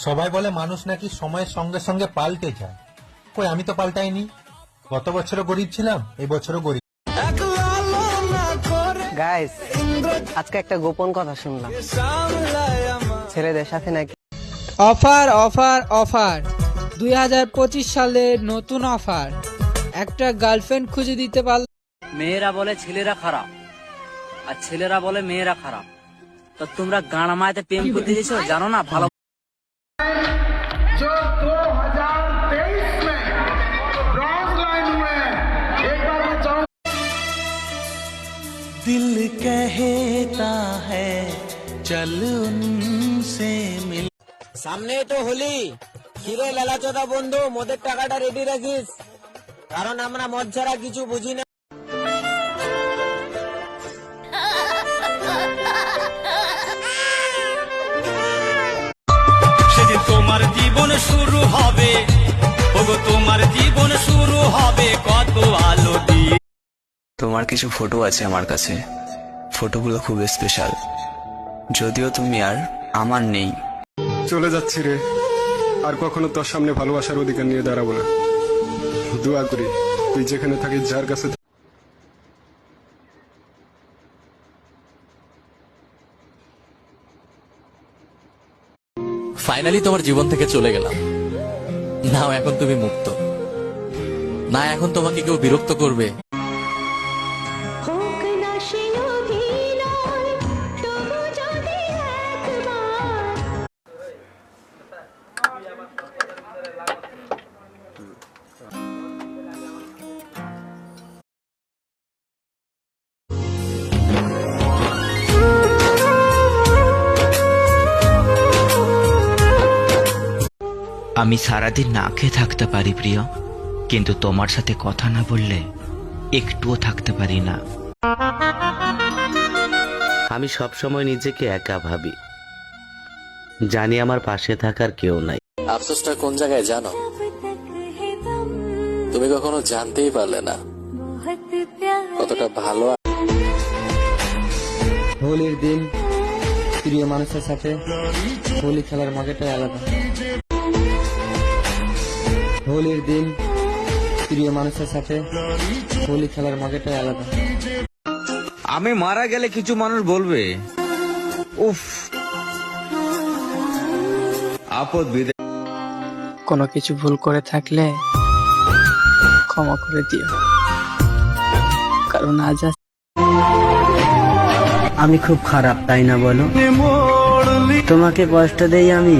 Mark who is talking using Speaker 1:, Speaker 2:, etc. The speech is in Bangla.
Speaker 1: সবাই বলে মানুষ নাকি সময়ের সঙ্গে সঙ্গে পাল্টে যায়। কই, আমি তো পাল্টাইনি। গত বছরও গরিব ছিলাম, এই বছরও গরিব।
Speaker 2: গাইস, আজকে একটা গোপন কথা শুনলাম, ছেলেদের সাথে নাকি
Speaker 3: অফার অফার অফার 2025 সালের নতুন অফার। একটা গার্লফ্রেন্ড খুঁজে দিতে পারলে
Speaker 4: মেয়েরা বলে ছেলেরা খারাপ আর ছেলেরা বলে মেয়েরা খারাপ। তো তোমরা গাঁড়া মায়েতে প্রেম করতে দিয়েছো, জানো না ভালো।
Speaker 5: जो 2023 में ब्रॉन्ज लाइन हुए हैं, एक बार मैं चाहूं
Speaker 6: दिल कहता है चल उनसे मिल।
Speaker 7: সামনে তো হোলি, হিরে লালা চোদা বন্ধু, মদের টাকাটা রেডি রাখিস, কারণ আমরা মদ ছাড়া কিছু বুঝি না।
Speaker 6: সেদিন তোমার জীবন শুরু হবে, ওগো তোমার জীবন শুরু হবে কত আলো দিয়ে।
Speaker 8: তোমার কিছু ফটো আছে আমার কাছে, ফটোগুলো খুব স্পেশাল, যদিও তুমি আর আমার নেই।
Speaker 9: চলে যাচ্ছি রে, আর কখনো তোর সামনে ভালোবাসার অধিকার নিয়ে দাঁড়াবো না। দোয়া করি তুই যেখানে থাকিস, যার কাছে
Speaker 10: ফাইনালি তোমার জীবন থেকে চলে গেলাম। নাও এখন তুমি মুক্ত, না এখন তোমাকে কেউ বিরক্ত করবে।
Speaker 11: আমি সারাদিন না খেয়ে থাকতে পারি প্রিয়, কিন্তু তোমার সাথে কথা না বললে একটুও থাকতে পারি না।
Speaker 12: আমি সবসময় নিজেকে একা ভাবি, জানি আমার পাশে থাকার কেউ নাই।
Speaker 10: আফসোসটা কোন জায়গায় জানো? তুমি কখনো জানতেই পারলে না কতটা ভালো।
Speaker 2: হোলির দিন প্রিয় মানুষের সাথে হোলি খেলার মজাটাই আলাদা। হোলির দিন প্রিয় মানুষের সাথে হোলি খেলার মজাটাই আলাদা।
Speaker 7: আমি মারা গেলে কিছু মানুষ বলবে, উফ, আপদ বিদায়।
Speaker 3: কোনো কিছু ভুল করে থাকলে ক্ষমা করে দিও, কারণ আজ
Speaker 2: আমি খুব খারাপ, তাই না বলো? তোমাকে কষ্ট দেই আমি।